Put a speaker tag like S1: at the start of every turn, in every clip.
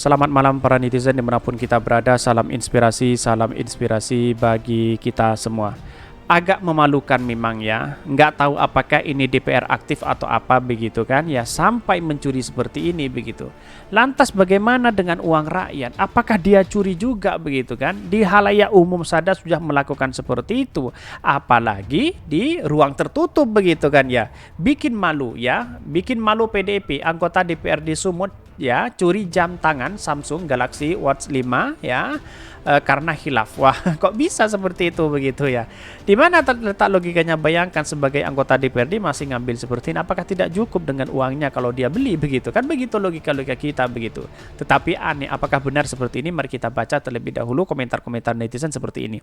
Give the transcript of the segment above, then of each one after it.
S1: Selamat malam para netizen dimanapun kita berada. Salam inspirasi bagi kita semua. Agak memalukan memang ya, nggak tahu apakah ini DPR aktif atau apa begitu kan ya, sampai mencuri seperti ini begitu. Lantas bagaimana dengan uang rakyat? Apakah dia curi juga begitu kan? Di halayak umum saja sudah melakukan seperti itu, apalagi di ruang tertutup begitu kan ya. Bikin malu ya, bikin malu PDIP, anggota DPRD Sumut ya, curi jam tangan Samsung Galaxy Watch 5 ya. Karena khilaf. Wah, kok bisa seperti itu begitu ya? Di mana terletak logikanya? Bayangkan sebagai anggota DPRD masih ngambil seperti ini, apakah tidak cukup dengan uangnya kalau dia beli begitu? Kan begitu logika-logika kita begitu. Tetapi aneh, apakah benar seperti ini? Mari kita baca terlebih dahulu komentar-komentar netizen seperti ini.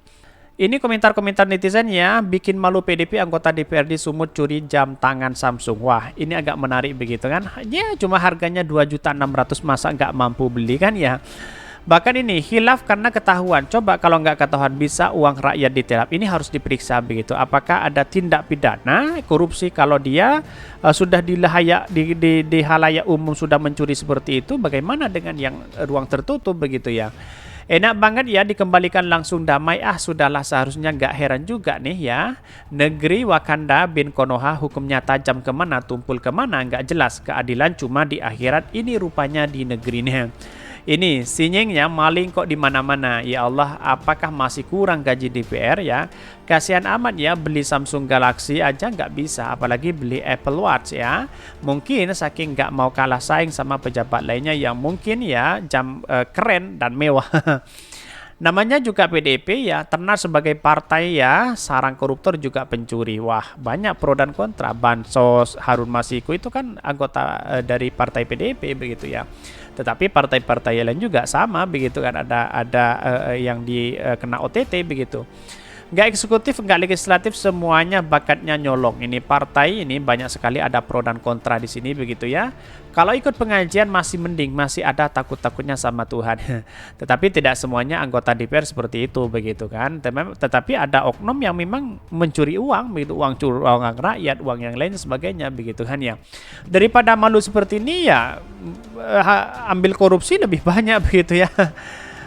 S1: Ini komentar-komentar netizen ya, bikin malu PDP anggota DPRD Sumut curi jam tangan Samsung. Wah, ini agak menarik begitu kan? Ya, cuma harganya 2.600.000, masa nggak mampu beli kan ya? Bahkan ini hilaf karena ketahuan. Coba kalau nggak ketahuan bisa uang rakyat ditilang. Ini harus diperiksa begitu. Apakah ada tindak pidana korupsi kalau dia sudah di halayak umum sudah mencuri seperti itu? Bagaimana dengan yang ruang tertutup begitu ya? Enak banget ya dikembalikan langsung damai. Sudahlah, seharusnya nggak heran juga nih ya. Negeri Wakanda bin Konoha hukumnya tajam kemana tumpul kemana nggak jelas. Keadilan cuma di akhirat, ini rupanya di negerinya. Ini sinyingnya maling kok di mana-mana. Ya Allah, apakah masih kurang gaji DPR ya? Kasihan amat ya, beli Samsung Galaxy aja nggak bisa, apalagi beli Apple Watch ya. Mungkin saking nggak mau kalah saing sama pejabat lainnya yang mungkin ya jam keren dan mewah. Namanya juga PDIP ya, terkenal sebagai partai ya, sarang koruptor juga pencuri. Wah, banyak pro dan kontra. Bansos, Harun Masiku itu kan anggota dari partai PDIP begitu ya. Tetapi partai-partai lain juga sama begitu kan, ada yang kena OTT begitu. Nggak eksekutif, nggak legislatif, semuanya bakatnya nyolong. Ini partai ini banyak sekali ada pro dan kontra di sini begitu ya. Kalau ikut pengajian masih mending, masih ada takut-takutnya sama Tuhan. Tetapi tidak semuanya anggota DPR seperti itu begitu kan. Tetapi ada oknum yang memang mencuri uang begitu, uang rakyat, uang yang lain sebagainya begitu kan ya. Daripada malu seperti ini ya ambil korupsi lebih banyak begitu ya.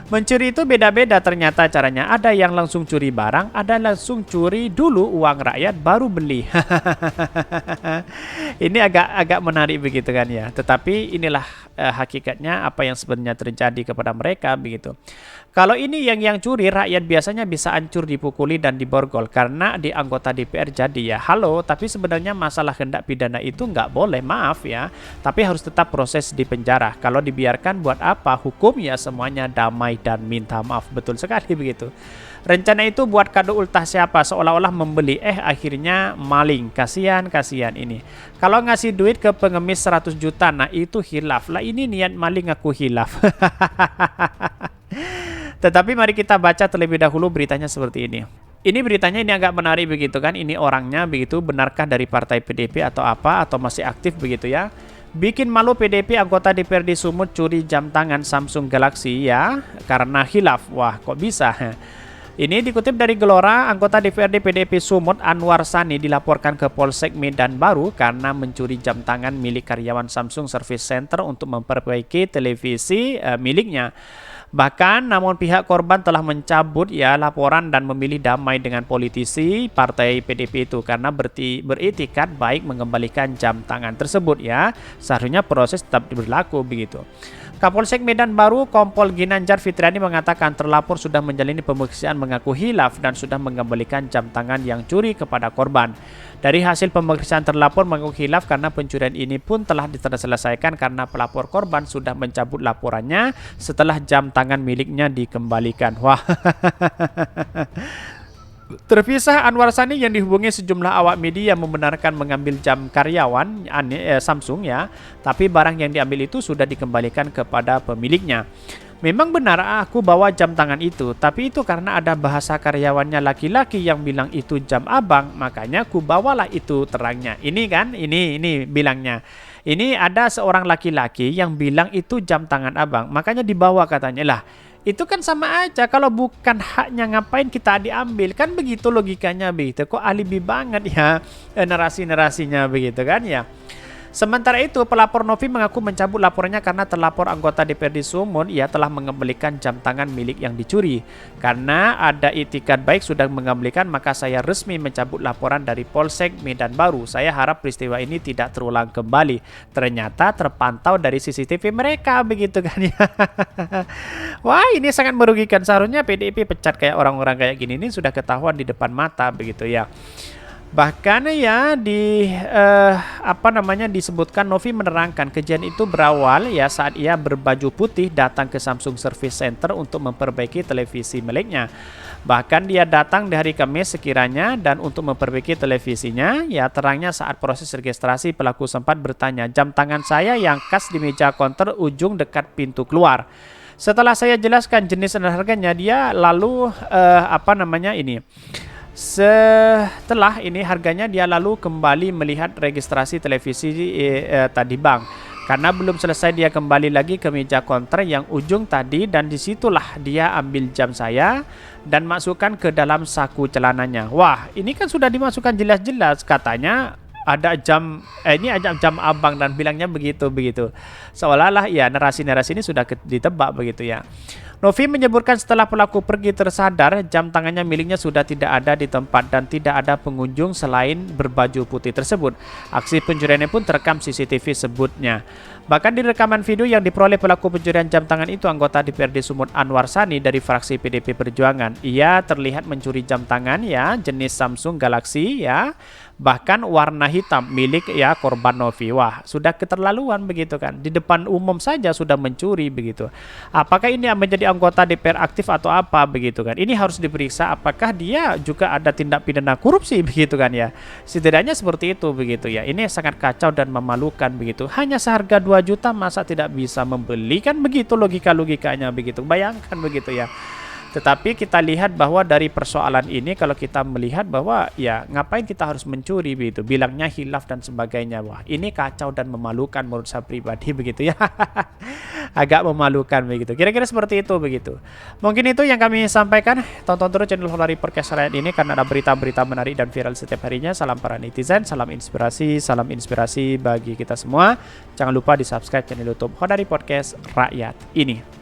S1: Mencuri itu beda-beda ternyata caranya. Ada yang langsung curi barang, ada langsung curi dulu uang rakyat baru beli. Ini agak menarik begitu kan ya. Tetapi inilah hakikatnya apa yang sebenarnya terjadi kepada mereka begitu. Kalau ini yang curi rakyat biasanya bisa hancur, dipukuli dan diborgol karena di anggota DPR jadi ya. Halo, tapi sebenarnya masalah hendak pidana itu nggak boleh, maaf ya. Tapi harus tetap proses di penjara. Kalau dibiarkan buat apa? Hukum ya semuanya damai dan minta maaf. Betul sekali begitu. Rencana itu buat kado ultah siapa? Seolah-olah membeli, akhirnya maling. Kasihan ini. Kalau ngasih duit ke pengemis 100 juta, nah itu hilaf. Lah ini niat maling aku hilaf. Tetapi mari kita baca terlebih dahulu beritanya seperti ini. Ini beritanya ini agak menarik begitu kan. Ini orangnya begitu, benarkah dari partai PDIP atau apa, atau masih aktif begitu ya. Bikin malu PDIP anggota DPRD Sumut curi jam tangan Samsung Galaxy ya, karena hilaf. Wah, kok bisa? Ini dikutip dari Gelora, anggota DPRD PDIP Sumut Anwar Sani dilaporkan ke Polsek Medan Baru karena mencuri jam tangan milik karyawan Samsung Service Center untuk memperbaiki televisi miliknya. Bahkan namun pihak korban telah mencabut ya laporan dan memilih damai dengan politisi partai PDIP itu karena beretikat baik mengembalikan jam tangan tersebut ya. Seharusnya proses tetap berlaku begitu. Kapolsek Medan Baru Kompol Ginanjar Fitriani mengatakan terlapor sudah menjalani pemeriksaan mengaku hilaf dan sudah mengembalikan jam tangan yang curi kepada korban. Dari hasil pemeriksaan terlapor mengaku hilaf karena pencurian ini pun telah diselesaikan karena pelapor korban sudah mencabut laporannya setelah jam tangan miliknya dikembalikan. Wah. Terpisah, Anwar Sani yang dihubungi sejumlah awak media membenarkan mengambil jam karyawan Samsung ya, tapi barang yang diambil itu sudah dikembalikan kepada pemiliknya. Memang benar aku bawa jam tangan itu, tapi itu karena ada bahasa karyawannya laki-laki yang bilang itu jam abang, makanya aku bawalah itu terangnya. Ini kan, ini bilangnya. Ini ada seorang laki-laki yang bilang itu jam tangan abang, makanya dibawa katanya lah. Itu kan sama aja, kalau bukan haknya ngapain kita diambil, kan begitu logikanya begitu. Kok alibi banget ya narasi-narasinya begitu kan ya. Sementara itu, pelapor Novi mengaku mencabut laporannya karena terlapor anggota DPRD Sumut ia telah mengembalikan jam tangan milik yang dicuri. Karena ada itikad baik sudah mengembalikan, maka saya resmi mencabut laporan dari Polsek Medan Baru. Saya harap peristiwa ini tidak terulang kembali. Ternyata terpantau dari CCTV mereka, begitu kan ya. Wah, ini sangat merugikan. Seharusnya PDIP pecat kayak orang-orang kayak gini, ini sudah ketahuan di depan mata, begitu ya. Bahkan ya disebutkan Novi menerangkan kejadian itu berawal ya saat ia berbaju putih datang ke Samsung Service Center untuk memperbaiki televisi miliknya. Bahkan dia datang di hari Kamis sekiranya dan untuk memperbaiki televisinya, ya terangnya saat proses registrasi pelaku sempat bertanya, jam tangan saya yang khas di meja konter ujung dekat pintu keluar. Setelah saya jelaskan jenis dan harganya, dia lalu setelah ini harganya dia lalu kembali melihat registrasi televisi tadi bang. Karena belum selesai dia kembali lagi ke meja konter yang ujung tadi dan disitulah dia ambil jam saya dan masukkan ke dalam saku celananya. Wah, ini kan sudah dimasukkan jelas-jelas katanya ada jam ini ada jam abang dan bilangnya begitu. Seolah-olah ya narasi-narasi ini sudah ditebak begitu ya. Novi menyebutkan setelah pelaku pergi tersadar, jam tangannya miliknya sudah tidak ada di tempat dan tidak ada pengunjung selain berbaju putih tersebut. Aksi pencuriannya pun terekam CCTV sebutnya. Bahkan di rekaman video yang diperoleh pelaku pencurian jam tangan itu anggota DPRD Sumut Anwar Sani dari fraksi PDP Perjuangan. Ia terlihat mencuri jam tangan ya jenis Samsung Galaxy ya, bahkan warna hitam milik ya korban Novi. Wah, sudah keterlaluan begitu kan. Di depan umum saja sudah mencuri begitu. Apakah ini menjadi anggota DPR aktif atau apa begitu kan? Ini harus diperiksa apakah dia juga ada tindak pidana korupsi begitu kan ya. Setidaknya seperti itu begitu ya. Ini sangat kacau dan memalukan begitu. Hanya seharga 2 juta masa tidak bisa membeli kan begitu logika-logikanya begitu. Bayangkan begitu ya. Tetapi kita lihat bahwa dari persoalan ini kalau kita melihat bahwa ya ngapain kita harus mencuri begitu, bilangnya hilaf dan sebagainya. Wah, ini kacau dan memalukan menurut saya pribadi begitu ya. Agak memalukan begitu. Kira-kira seperti itu begitu. Mungkin itu yang kami sampaikan. Tonton terus channel Holari Podcast Rakyat ini karena ada berita-berita menarik dan viral setiap harinya. Salam para netizen, salam inspirasi bagi kita semua. Jangan lupa di-subscribe channel YouTube Holari Podcast Rakyat ini.